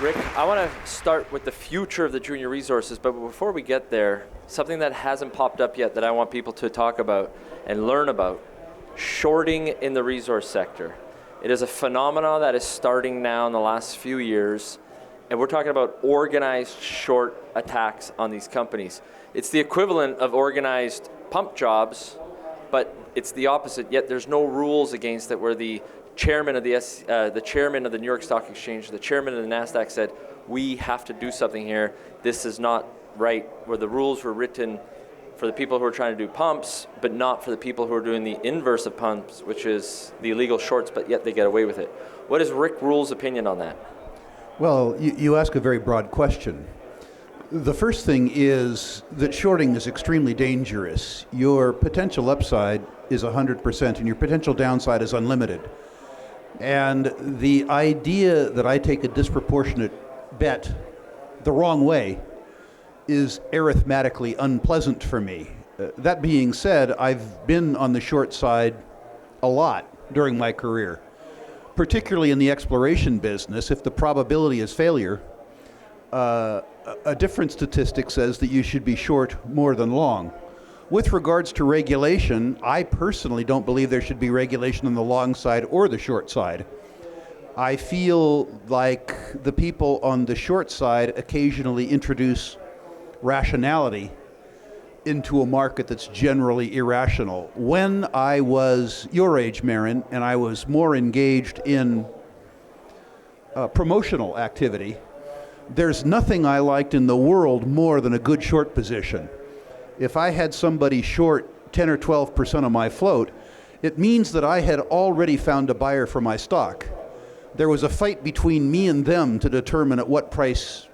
Rick, I want to start with the future of the junior resources, but before we get there, something that hasn't popped up yet that I want people to talk about and learn about, shorting in the resource sector. It is a phenomenon that is starting now in the last few years, and we're talking about organized short attacks on these companies. It's the equivalent of organized pump jobs, but it's the opposite, yet there's no rules against it, where the chairman of the chairman of the New York Stock Exchange, the chairman of the NASDAQ said, we have to do something here. This is not right, where the rules were written for the people who are trying to do pumps, but not for the people who are doing the inverse of pumps, which is the illegal shorts, but yet they get away with it. What is Rick Rule's opinion on that? Well, you ask a very broad question. The first thing is that shorting is extremely dangerous. Your potential upside is 100% and your potential downside is unlimited. And the idea that I take a disproportionate bet the wrong way is arithmetically unpleasant for me. That being said, I've been on the short side a lot during my career, particularly in the exploration business. If the probability is failure, a different statistic says that you should be short more than long. With regards to regulation, I personally don't believe there should be regulation on the long side or the short side. I feel like the people on the short side occasionally introduce rationality into a market that's generally irrational. When I was your age, Marin, and I was more engaged in promotional activity, there's nothing I liked in the world more than a good short position. If I had somebody short 10 or 12% of my float, it means that I had already found a buyer for my stock. There was a fight between me and them to determine at what price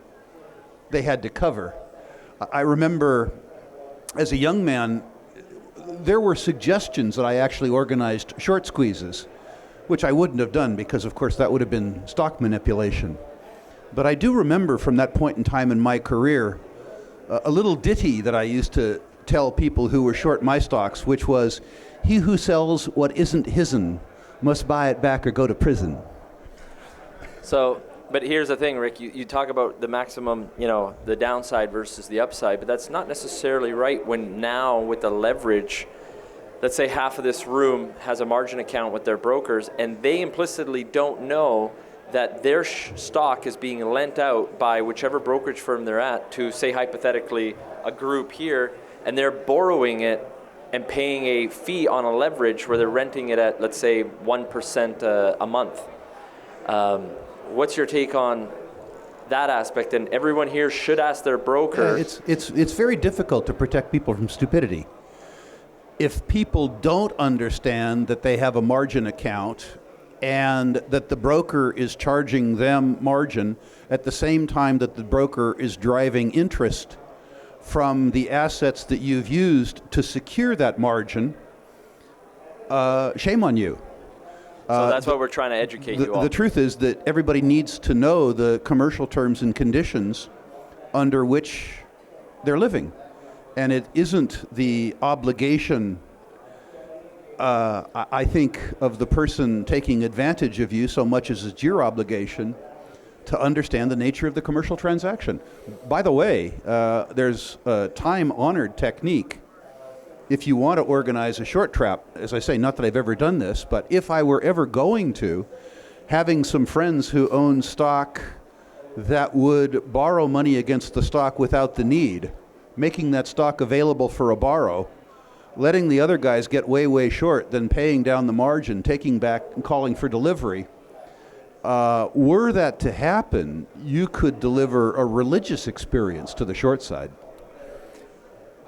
they had to cover. I remember as a young man, there were suggestions that I actually organized short squeezes, which I wouldn't have done because, of course, that would have been stock manipulation. But I do remember from that point in time in my career, a little ditty that I used to tell people who were short my stocks, which was, he who sells what isn't his'n must buy it back or go to prison. So, but here's the thing, Rick, you talk about the maximum, the downside versus the upside, but that's not necessarily right when now with the leverage, let's say half of this room has a margin account with their brokers and they implicitly don't know that their stock is being lent out by whichever brokerage firm they're at to, say, hypothetically, a group here, and they're borrowing it and paying a fee on a leverage where they're renting it at, let's say, 1% a month. What's your take on that aspect? And everyone here should ask their broker. It's very difficult to protect people from stupidity. If people don't understand that they have a margin account and that the broker is charging them margin at the same time that the broker is driving interest from the assets that you've used to secure that margin, shame on you. So that's what we're trying to educate you all. The truth is that everybody needs to know the commercial terms and conditions under which they're living. And it isn't the obligation, I think, of the person taking advantage of you so much as it's your obligation to understand the nature of the commercial transaction. By the way, there's a time-honored technique. If you want to organize a short trap, as I say, not that I've ever done this, but if I were ever going to, having some friends who own stock that would borrow money against the stock without the need, making that stock available for a borrow, letting the other guys get way, way short, then paying down the margin, taking back and calling for delivery. Were that to happen, you could deliver a religious experience to the short side.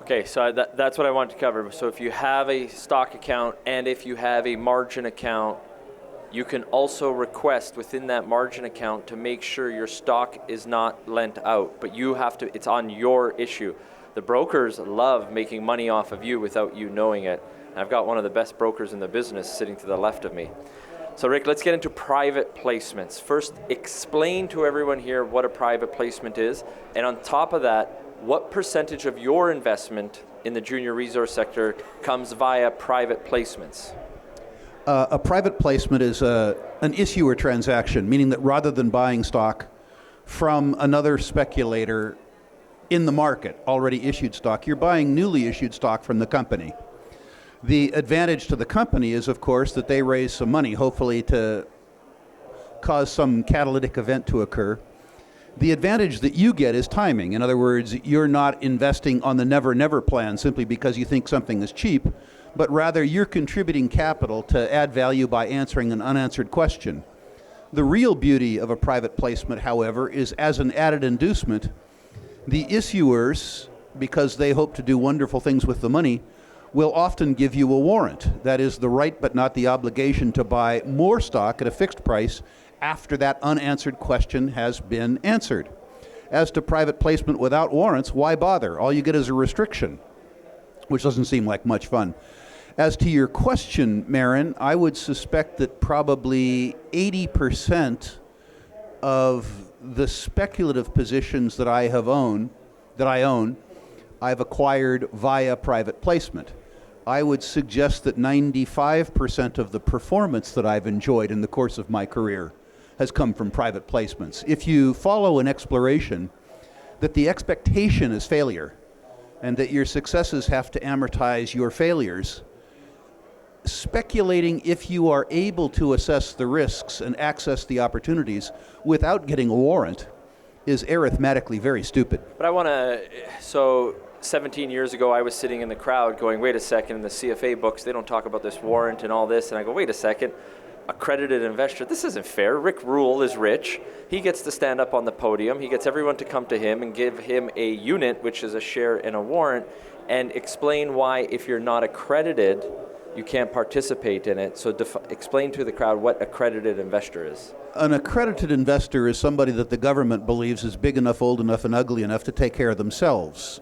Okay, so that's what I wanted to cover. So if you have a stock account and if you have a margin account, you can also request within that margin account to make sure your stock is not lent out, but you have to, it's on your issue. The brokers love making money off of you without you knowing it. And I've got one of the best brokers in the business sitting to the left of me. So Rick, let's get into private placements. First, explain to everyone here what a private placement is, and on top of that, what percentage of your investment in the junior resource sector comes via private placements? A private placement is an issuer transaction, meaning that rather than buying stock from another speculator in the market, already issued stock. You're buying newly issued stock from the company. The advantage to the company is, of course, that they raise some money, hopefully to cause some catalytic event to occur. The advantage that you get is timing. In other words, you're not investing on the never-never plan simply because you think something is cheap, but rather you're contributing capital to add value by answering an unanswered question. The real beauty of a private placement, however, is as an added inducement, the issuers, because they hope to do wonderful things with the money, will often give you a warrant. That is the right but not the obligation to buy more stock at a fixed price after that unanswered question has been answered. As to private placement without warrants, why bother? All you get is a restriction, which doesn't seem like much fun. As to your question, Marin, I would suspect that probably 80% of the speculative positions that I own, I've acquired via private placement. I would suggest that 95% of the performance that I've enjoyed in the course of my career has come from private placements. If you follow an exploration that the expectation is failure and that your successes have to amortize your failures, speculating if you are able to assess the risks and access the opportunities without getting a warrant is arithmetically very stupid. But I want to, so 17 years ago, I was sitting in the crowd going, wait a second, in the CFA books, they don't talk about this warrant and all this. And I go, wait a second, accredited investor, this isn't fair. Rick Rule is rich. He gets to stand up on the podium. He gets everyone to come to him and give him a unit, which is a share in a warrant, and explain why if you're not accredited, you can't participate in it. So explain to the crowd what accredited investor is. An accredited investor is somebody that the government believes is big enough, old enough, and ugly enough to take care of themselves.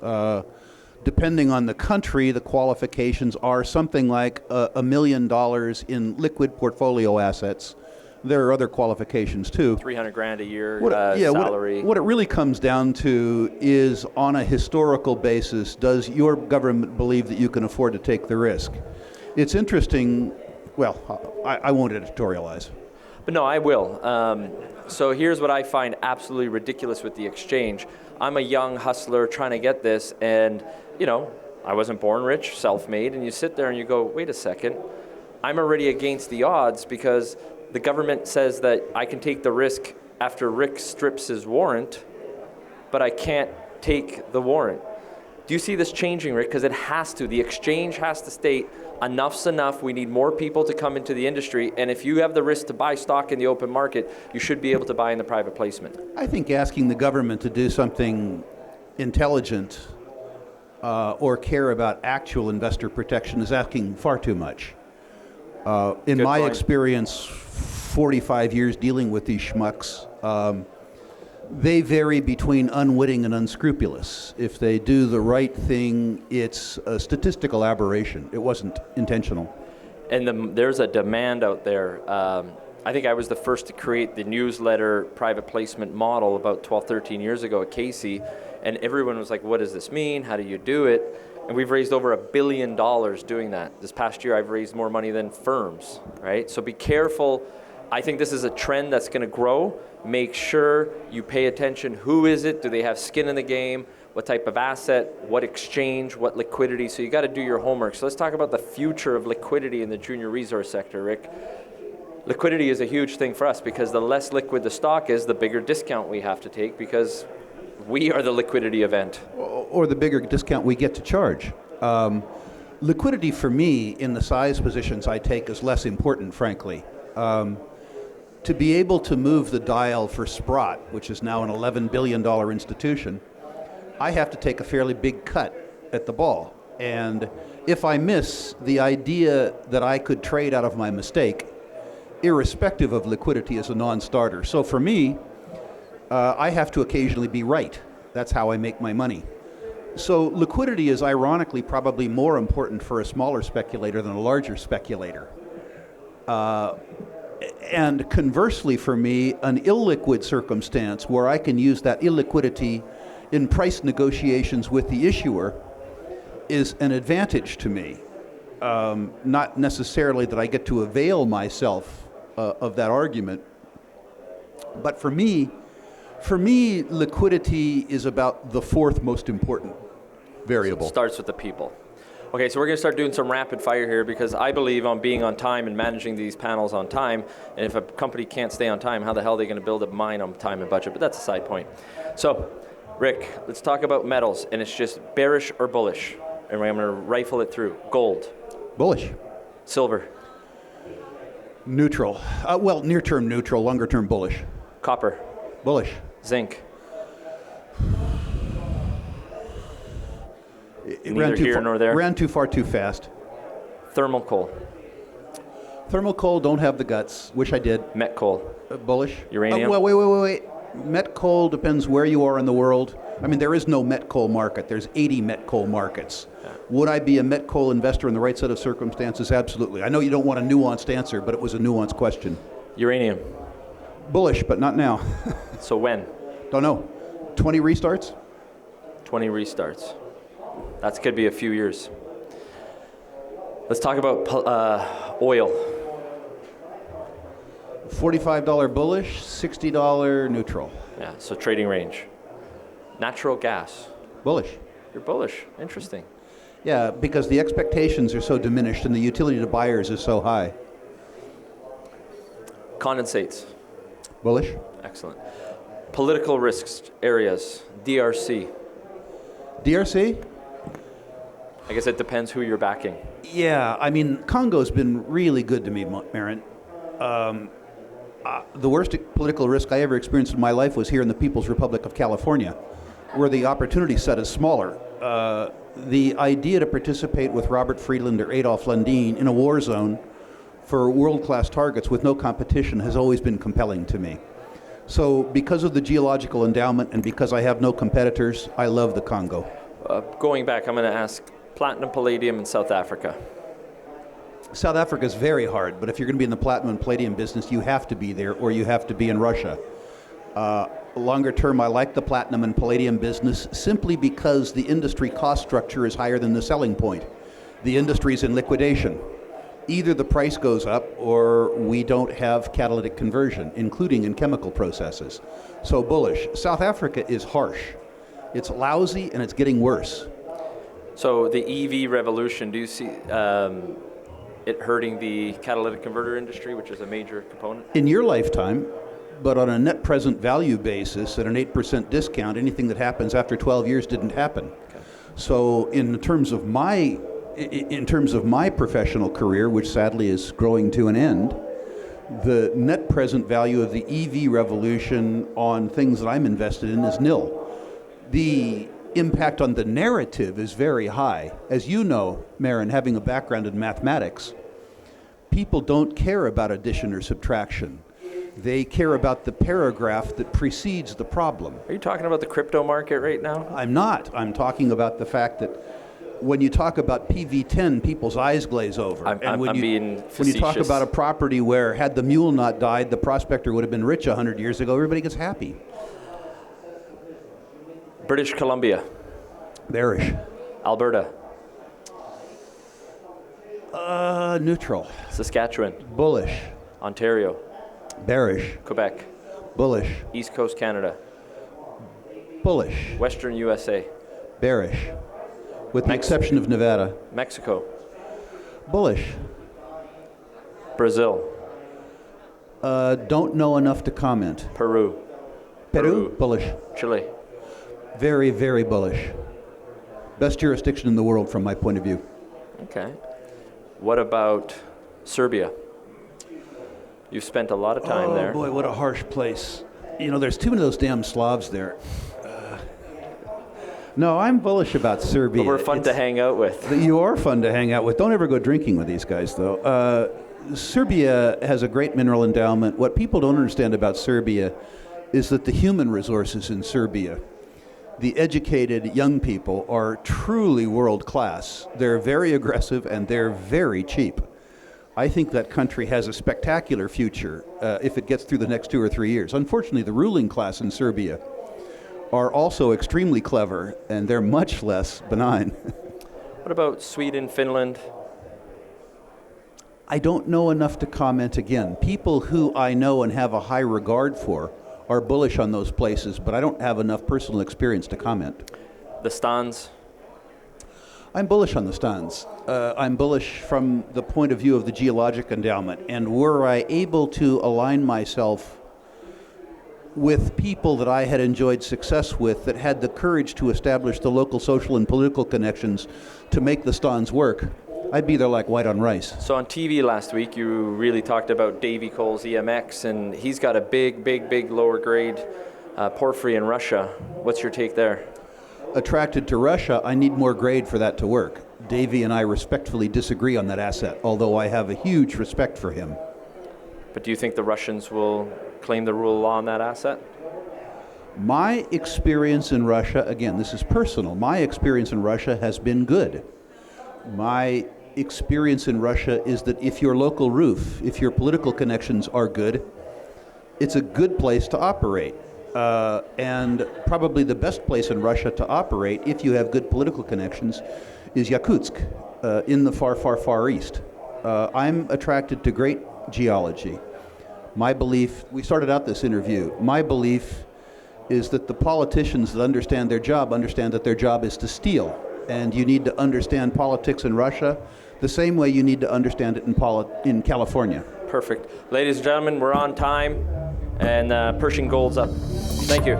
Depending on the country, the qualifications are something like $1 million in liquid portfolio assets. There are other qualifications too. 300 grand a year salary. What it really comes down to is, on a historical basis, does your government believe that you can afford to take the risk? It's interesting. Well, I won't editorialize. But no, I will. So here's what I find absolutely ridiculous with the exchange. I'm a young hustler trying to get this, and I wasn't born rich, self-made, and you sit there and you go, wait a second, I'm already against the odds because the government says that I can take the risk after Rick strips his warrant, but I can't take the warrant. Do you see this changing, Rick? Because it has to. The exchange has to state enough's enough. We need more people to come into the industry. And if you have the risk to buy stock in the open market, you should be able to buy in the private placement. I think asking the government to do something intelligent or care about actual investor protection is asking far too much. In my experience, 45 years dealing with these schmucks, they vary between unwitting and unscrupulous. If they do the right thing, it's a statistical aberration. It wasn't intentional. And there's a demand out there. I think I was the first to create the newsletter private placement model about 12, 13 years ago at Casey, and everyone was like, what does this mean? How do you do it? And we've raised over $1 billion doing that. This past year, I've raised more money than firms, right? So be careful. I think this is a trend that's going to grow. Make sure you pay attention. Who is it? Do they have skin in the game? What type of asset? What exchange? What liquidity? So you got to do your homework. So let's talk about the future of liquidity in the junior resource sector, Rick. Liquidity is a huge thing for us because the less liquid the stock is, the bigger discount we have to take because we are the liquidity event. Or the bigger discount we get to charge. Liquidity for me in the size positions I take is less important, frankly. To be able to move the dial for Sprott, which is now an $11 billion institution, I have to take a fairly big cut at the ball. And if I miss, the idea that I could trade out of my mistake, irrespective of liquidity, is a non-starter. So for me, I have to occasionally be right. That's how I make my money. So liquidity is ironically probably more important for a smaller speculator than a larger speculator. And conversely for me, an illiquid circumstance where I can use that illiquidity in price negotiations with the issuer is an advantage to me. Not necessarily that I get to avail myself of that argument, but for me, For me, liquidity is about the fourth most important variable. It starts with the people. Okay, so we're going to start doing some rapid fire here because I believe on being on time and managing these panels on time. And if a company can't stay on time, how the hell are they going to build a mine on time and budget? But that's a side point. So, Rick, let's talk about metals, and it's just bearish or bullish. And I'm going to rifle it through. Gold. Bullish. Silver. Neutral. Well, near-term neutral, longer-term bullish. Copper. Bullish. Zinc. Neither here nor there. Ran too far too fast. Thermal coal. Thermal coal, don't have the guts. Wish I did. Met coal. Bullish. Uranium. Well, wait. Met coal depends where you are in the world. I mean, there is no met coal market. There's 80 met coal markets. Yeah. Would I be a met coal investor in the right set of circumstances? Absolutely. I know you don't want a nuanced answer, but it was a nuanced question. Uranium. Bullish, but not now. So when? Don't know. 20 restarts? 20 restarts. That could be a few years. Let's talk about oil. $45 bullish, $60 neutral. Yeah, so trading range. Natural gas. Bullish. You're bullish. Interesting. Yeah, because the expectations are so diminished and the utility to buyers is so high. Condensates. Bullish. Excellent. Political risks areas. DRC. DRC? I guess it depends who you're backing. Yeah, I mean, Congo's been really good to me, Marin. The worst political risk I ever experienced in my life was here in the People's Republic of California, where the opportunity set is smaller. The idea to participate with Robert Friedland or Adolf Lundin in a war zone for world-class targets with no competition has always been compelling to me. So because of the geological endowment and because I have no competitors, I love the Congo. Going back, I'm going to ask platinum, palladium in South Africa. South Africa is very hard, but if you're going to be in the platinum and palladium business, you have to be there or you have to be in Russia. Longer term, I like the platinum and palladium business simply because the industry cost structure is higher than the selling point. The industry is in liquidation. Either the price goes up or we don't have catalytic conversion, including in chemical processes. So bullish. South Africa is harsh. It's lousy and it's getting worse. So the EV revolution, do you see it hurting the catalytic converter industry, which is a major component? In your lifetime, but on a net present value basis at an 8% discount, anything that happens after 12 years didn't happen. Okay. So in terms of my professional career, which sadly is growing to an end, the net present value of the EV revolution on things that I'm invested in is nil. The impact on the narrative is very high. As you know, Marin, having a background in mathematics, people don't care about addition or subtraction. They care about the paragraph that precedes the problem. Are you talking about the crypto market right now? I'm not. I'm talking about the fact that when you talk about PV10, people's eyes glaze over. When you talk about a property where had the mule not died, the prospector would have been rich 100 years ago, everybody gets happy. British Columbia. Bearish. Alberta. Neutral. Saskatchewan. Bullish. Ontario. Bearish. Quebec. Bullish. East Coast Canada. Bullish. Western USA. Bearish. With the exception of Nevada. Mexico. Bullish. Brazil. Don't know enough to comment. Peru. Bullish. Chile. Very, very bullish. Best jurisdiction in the world from my point of view. Okay. What about Serbia? You've spent a lot of time there. Oh boy, what a harsh place. You know, there's too many of those damn Slavs there. No, I'm bullish about Serbia. But we're fun to hang out with. You are fun to hang out with. Don't ever go drinking with these guys, though. Serbia has a great mineral endowment. What people don't understand about Serbia is that the human resources in Serbia, the educated young people, are truly world class. They're very aggressive and they're very cheap. I think that country has a spectacular future if it gets through the next 2 or 3 years. Unfortunately, the ruling class in Serbia are also extremely clever, and they're much less benign. What about Sweden, Finland? I don't know enough to comment again. People who I know and have a high regard for are bullish on those places, but I don't have enough personal experience to comment. The stands? I'm bullish on the stands. I'm bullish from the point of view of the geologic endowment, and were I able to align myself with people that I had enjoyed success with that had the courage to establish the local social and political connections to make the stands work, I'd be there like white on rice. So on TV last week, you really talked about Davy Cole's EMX, and he's got a big lower grade porphyry in Russia. What's your take there? Attracted to Russia, I need more grade for that to work. Davy and I respectfully disagree on that asset, although I have a huge respect for him. But do you think the Russians will claim the rule of law on that asset? My experience in Russia, again, this is personal, my experience in Russia has been good. My experience in Russia is that if your local roof, if your political connections are good, it's a good place to operate. And probably the best place in Russia to operate, if you have good political connections, is Yakutsk, in the far east. I'm attracted to great geology. My belief, we started out this interview, my belief is that the politicians that understand their job understand that their job is to steal. And you need to understand politics in Russia the same way you need to understand it in California. Perfect. Ladies and gentlemen, we're on time, and Pershing Gold's up. Thank you.